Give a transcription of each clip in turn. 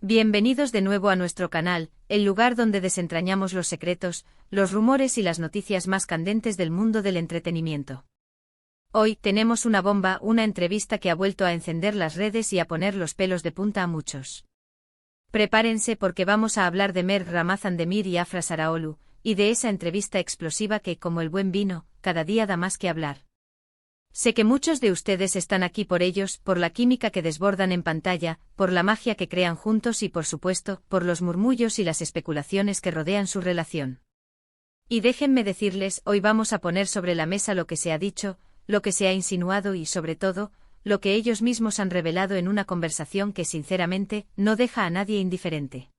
Bienvenidos de nuevo a nuestro canal, el lugar donde desentrañamos los secretos, los rumores y las noticias más candentes del mundo del entretenimiento. Hoy tenemos una bomba, una entrevista que ha vuelto a encender las redes y a poner los pelos de punta a muchos. Prepárense porque vamos a hablar de Mert Ramazan-Demir y Afra Saraoglu, y de esa entrevista explosiva que, como el buen vino, cada día da más que hablar. Sé que muchos de ustedes están aquí por ellos, por la química que desbordan en pantalla, por la magia que crean juntos y por supuesto, por los murmullos y las especulaciones que rodean su relación. Y déjenme decirles, hoy vamos a poner sobre la mesa lo que se ha dicho, lo que se ha insinuado y, sobre todo, lo que ellos mismos han revelado en una conversación que sinceramente, no deja a nadie indiferente.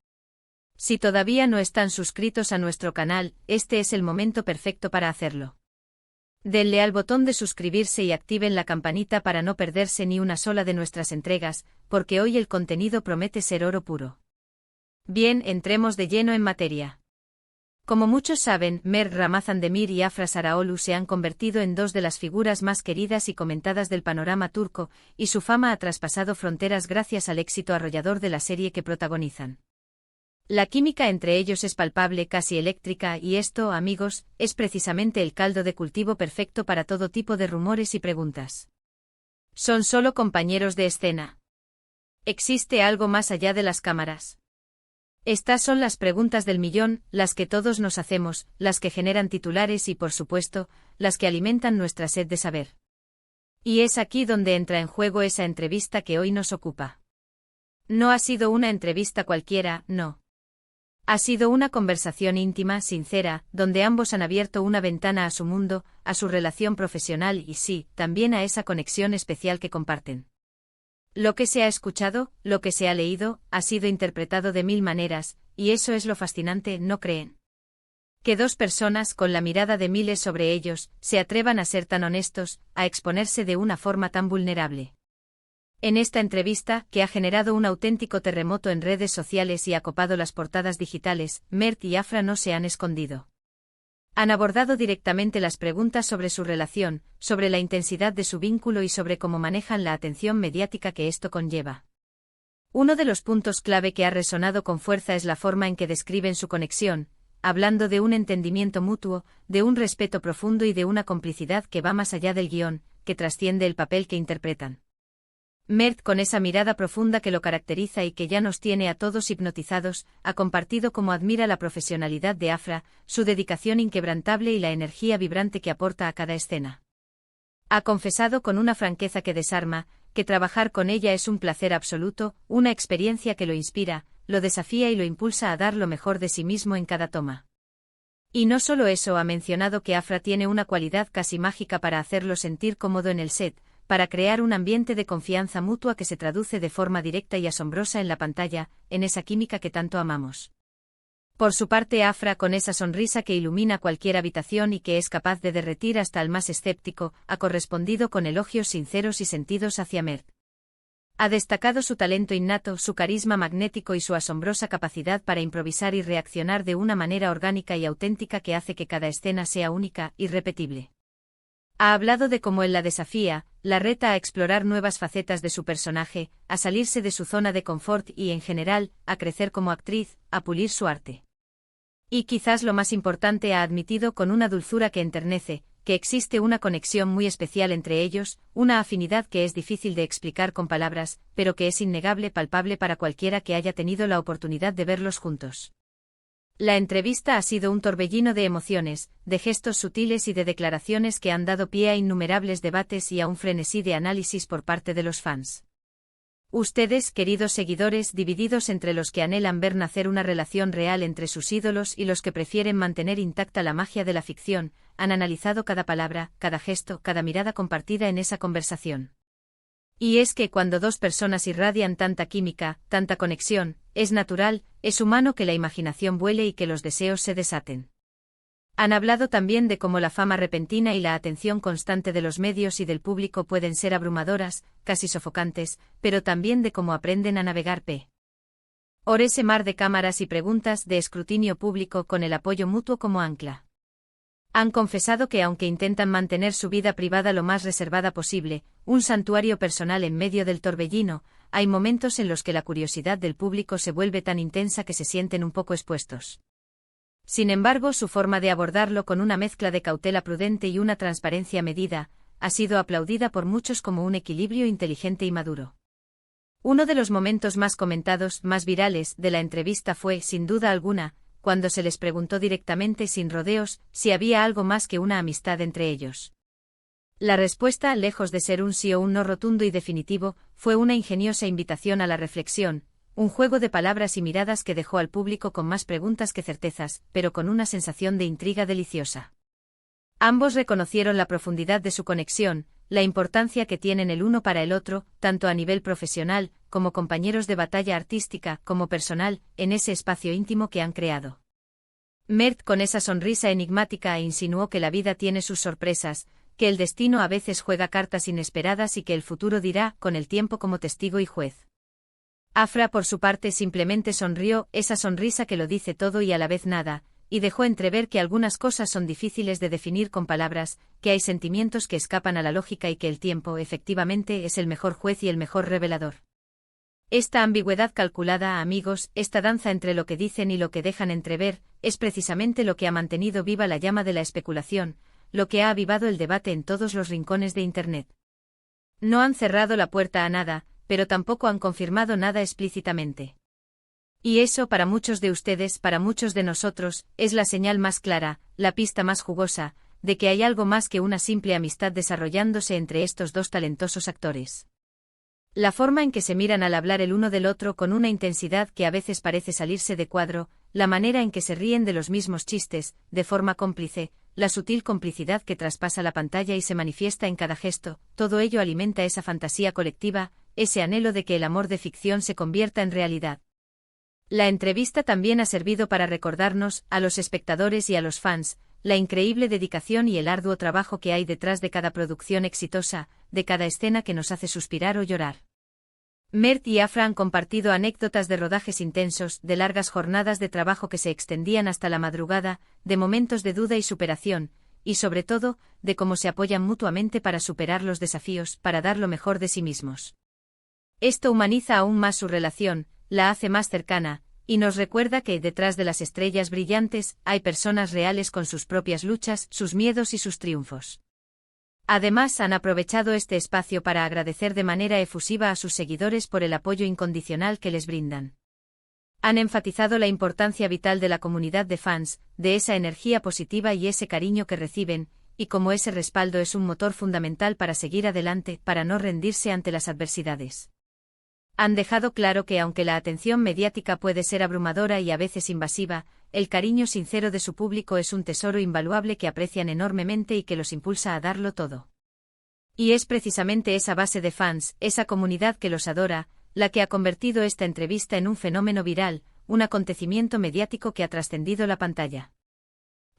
Si todavía no están suscritos a nuestro canal, este es el momento perfecto para hacerlo. Denle al botón de suscribirse y activen la campanita para no perderse ni una sola de nuestras entregas, porque hoy el contenido promete ser oro puro. Bien, entremos de lleno en materia. Como muchos saben, Mert Ramazan-Demir y Afra Saraoglu se han convertido en dos de las figuras más queridas y comentadas del panorama turco, y su fama ha traspasado fronteras gracias al éxito arrollador de la serie que protagonizan. La química entre ellos es palpable, casi eléctrica, y esto, amigos, es precisamente el caldo de cultivo perfecto para todo tipo de rumores y preguntas. ¿Son solo compañeros de escena? ¿Existe algo más allá de las cámaras? Estas son las preguntas del millón, las que todos nos hacemos, las que generan titulares y, por supuesto, las que alimentan nuestra sed de saber. Y es aquí donde entra en juego esa entrevista que hoy nos ocupa. No ha sido una entrevista cualquiera, no. Ha sido una conversación íntima, sincera, donde ambos han abierto una ventana a su mundo, a su relación profesional y sí, también a esa conexión especial que comparten. Lo que se ha escuchado, lo que se ha leído, ha sido interpretado de mil maneras, y eso es lo fascinante, ¿no creen? Que dos personas con la mirada de miles sobre ellos, se atrevan a ser tan honestos, a exponerse de una forma tan vulnerable. En esta entrevista, que ha generado un auténtico terremoto en redes sociales y ha copado las portadas digitales, Mert y Afra no se han escondido. Han abordado directamente las preguntas sobre su relación, sobre la intensidad de su vínculo y sobre cómo manejan la atención mediática que esto conlleva. Uno de los puntos clave que ha resonado con fuerza es la forma en que describen su conexión, hablando de un entendimiento mutuo, de un respeto profundo y de una complicidad que va más allá del guión, que trasciende el papel que interpretan. Mert, con esa mirada profunda que lo caracteriza y que ya nos tiene a todos hipnotizados, ha compartido cómo admira la profesionalidad de Afra, su dedicación inquebrantable y la energía vibrante que aporta a cada escena. Ha confesado con una franqueza que desarma, que trabajar con ella es un placer absoluto, una experiencia que lo inspira, lo desafía y lo impulsa a dar lo mejor de sí mismo en cada toma. Y no solo eso, ha mencionado que Afra tiene una cualidad casi mágica para hacerlo sentir cómodo en el set, para crear un ambiente de confianza mutua que se traduce de forma directa y asombrosa en la pantalla, en esa química que tanto amamos. Por su parte, Afra, con esa sonrisa que ilumina cualquier habitación y que es capaz de derretir hasta el más escéptico, ha correspondido con elogios sinceros y sentidos hacia Mert. Ha destacado su talento innato, su carisma magnético y su asombrosa capacidad para improvisar y reaccionar de una manera orgánica y auténtica que hace que cada escena sea única, irrepetible. Ha hablado de cómo él la desafía, la reta a explorar nuevas facetas de su personaje, a salirse de su zona de confort y, en general, a crecer como actriz, a pulir su arte. Y quizás lo más importante, ha admitido con una dulzura que enternece, que existe una conexión muy especial entre ellos, una afinidad que es difícil de explicar con palabras, pero que es innegable, palpable para cualquiera que haya tenido la oportunidad de verlos juntos. La entrevista ha sido un torbellino de emociones, de gestos sutiles y de declaraciones que han dado pie a innumerables debates y a un frenesí de análisis por parte de los fans. Ustedes, queridos seguidores, divididos entre los que anhelan ver nacer una relación real entre sus ídolos y los que prefieren mantener intacta la magia de la ficción, han analizado cada palabra, cada gesto, cada mirada compartida en esa conversación. Y es que cuando dos personas irradian tanta química, tanta conexión, es natural, es humano que la imaginación vuele y que los deseos se desaten. Han hablado también de cómo la fama repentina y la atención constante de los medios y del público pueden ser abrumadoras, casi sofocantes, pero también de cómo aprenden a navegar por ese mar de cámaras y preguntas, de escrutinio público con el apoyo mutuo como ancla. Han confesado que aunque intentan mantener su vida privada lo más reservada posible, un santuario personal en medio del torbellino, hay momentos en los que la curiosidad del público se vuelve tan intensa que se sienten un poco expuestos. Sin embargo, su forma de abordarlo con una mezcla de cautela prudente y una transparencia medida, ha sido aplaudida por muchos como un equilibrio inteligente y maduro. Uno de los momentos más comentados, más virales, de la entrevista fue, sin duda alguna, cuando se les preguntó directamente sin rodeos, si había algo más que una amistad entre ellos. La respuesta, lejos de ser un sí o un no rotundo y definitivo, fue una ingeniosa invitación a la reflexión, un juego de palabras y miradas que dejó al público con más preguntas que certezas, pero con una sensación de intriga deliciosa. Ambos reconocieron la profundidad de su conexión, la importancia que tienen el uno para el otro, tanto a nivel profesional, como compañeros de batalla artística, como personal, en ese espacio íntimo que han creado. Mert, con esa sonrisa enigmática, insinuó que la vida tiene sus sorpresas, que el destino a veces juega cartas inesperadas y que el futuro dirá, con el tiempo como testigo y juez. Afra, por su parte, simplemente sonrió, esa sonrisa que lo dice todo y a la vez nada, y dejó entrever que algunas cosas son difíciles de definir con palabras, que hay sentimientos que escapan a la lógica y que el tiempo, efectivamente, es el mejor juez y el mejor revelador. Esta ambigüedad calculada, amigos, esta danza entre lo que dicen y lo que dejan entrever, es precisamente lo que ha mantenido viva la llama de la especulación, lo que ha avivado el debate en todos los rincones de Internet. No han cerrado la puerta a nada, pero tampoco han confirmado nada explícitamente. Y eso, para muchos de ustedes, para muchos de nosotros, es la señal más clara, la pista más jugosa, de que hay algo más que una simple amistad desarrollándose entre estos dos talentosos actores. La forma en que se miran al hablar el uno del otro con una intensidad que a veces parece salirse de cuadro, la manera en que se ríen de los mismos chistes, de forma cómplice, la sutil complicidad que traspasa la pantalla y se manifiesta en cada gesto, todo ello alimenta esa fantasía colectiva, ese anhelo de que el amor de ficción se convierta en realidad. La entrevista también ha servido para recordarnos, a los espectadores y a los fans, la increíble dedicación y el arduo trabajo que hay detrás de cada producción exitosa, de cada escena que nos hace suspirar o llorar. Mert y Afra han compartido anécdotas de rodajes intensos, de largas jornadas de trabajo que se extendían hasta la madrugada, de momentos de duda y superación, y sobre todo, de cómo se apoyan mutuamente para superar los desafíos, para dar lo mejor de sí mismos. Esto humaniza aún más su relación, la hace más cercana, y nos recuerda que detrás de las estrellas brillantes hay personas reales con sus propias luchas, sus miedos y sus triunfos. Además, han aprovechado este espacio para agradecer de manera efusiva a sus seguidores por el apoyo incondicional que les brindan. Han enfatizado la importancia vital de la comunidad de fans, de esa energía positiva y ese cariño que reciben, y cómo ese respaldo es un motor fundamental para seguir adelante, para no rendirse ante las adversidades. Han dejado claro que aunque la atención mediática puede ser abrumadora y a veces invasiva, el cariño sincero de su público es un tesoro invaluable que aprecian enormemente y que los impulsa a darlo todo. Y es precisamente esa base de fans, esa comunidad que los adora, la que ha convertido esta entrevista en un fenómeno viral, un acontecimiento mediático que ha trascendido la pantalla.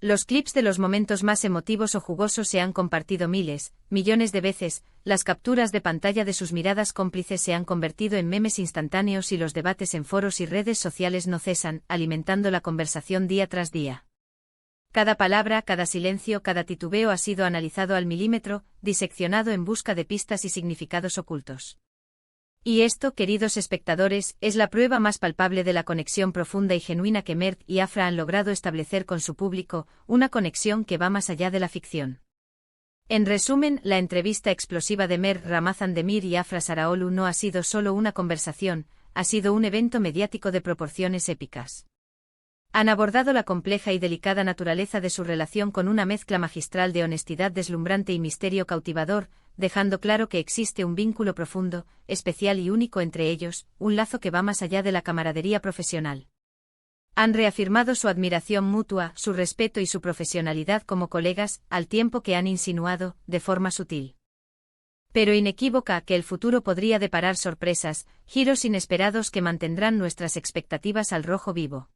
Los clips de los momentos más emotivos o jugosos se han compartido miles, millones de veces, las capturas de pantalla de sus miradas cómplices se han convertido en memes instantáneos y los debates en foros y redes sociales no cesan, alimentando la conversación día tras día. Cada palabra, cada silencio, cada titubeo ha sido analizado al milímetro, diseccionado en busca de pistas y significados ocultos. Y esto, queridos espectadores, es la prueba más palpable de la conexión profunda y genuina que Mert y Afra han logrado establecer con su público, una conexión que va más allá de la ficción. En resumen, la entrevista explosiva de Mert Ramazan-Demir y Afra Saraoglu no ha sido solo una conversación, ha sido un evento mediático de proporciones épicas. Han abordado la compleja y delicada naturaleza de su relación con una mezcla magistral de honestidad deslumbrante y misterio cautivador, dejando claro que existe un vínculo profundo, especial y único entre ellos, un lazo que va más allá de la camaradería profesional. Han reafirmado su admiración mutua, su respeto y su profesionalidad como colegas, al tiempo que han insinuado, de forma sutil, pero inequívoca, que el futuro podría deparar sorpresas, giros inesperados que mantendrán nuestras expectativas al rojo vivo.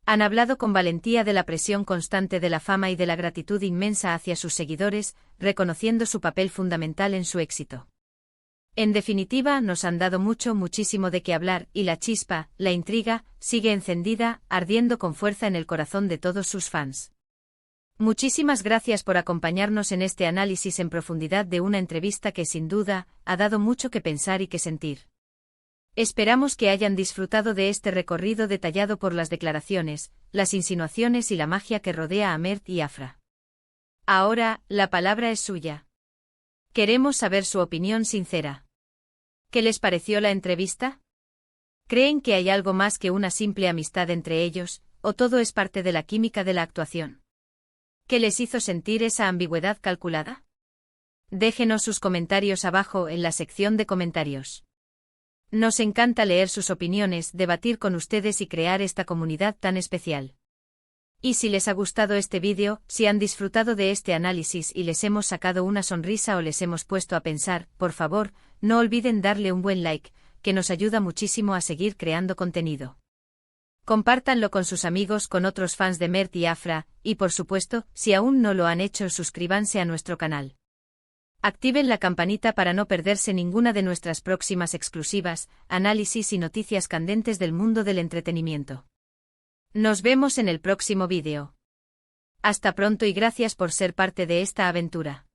Han hablado con valentía de la presión constante de la fama y de la gratitud inmensa hacia sus seguidores, reconociendo su papel fundamental en su éxito. En definitiva, nos han dado muchísimo de qué hablar, y la chispa, la intriga, sigue encendida, ardiendo con fuerza en el corazón de todos sus fans. Muchísimas gracias por acompañarnos en este análisis en profundidad de una entrevista que sin duda, ha dado mucho que pensar y que sentir. Esperamos que hayan disfrutado de este recorrido detallado por las declaraciones, las insinuaciones y la magia que rodea a Mert y Afra. Ahora, la palabra es suya. Queremos saber su opinión sincera. ¿Qué les pareció la entrevista? ¿Creen que hay algo más que una simple amistad entre ellos, o todo es parte de la química de la actuación? ¿Qué les hizo sentir esa ambigüedad calculada? Déjenos sus comentarios abajo en la sección de comentarios. Nos encanta leer sus opiniones, debatir con ustedes y crear esta comunidad tan especial. Y si les ha gustado este vídeo, si han disfrutado de este análisis y les hemos sacado una sonrisa o les hemos puesto a pensar, por favor, no olviden darle un buen like, que nos ayuda muchísimo a seguir creando contenido. Compártanlo con sus amigos, con otros fans de Mert y Afra, y por supuesto, si aún no lo han hecho, suscríbanse a nuestro canal. Activen la campanita para no perderse ninguna de nuestras próximas exclusivas, análisis y noticias candentes del mundo del entretenimiento. Nos vemos en el próximo vídeo. Hasta pronto y gracias por ser parte de esta aventura.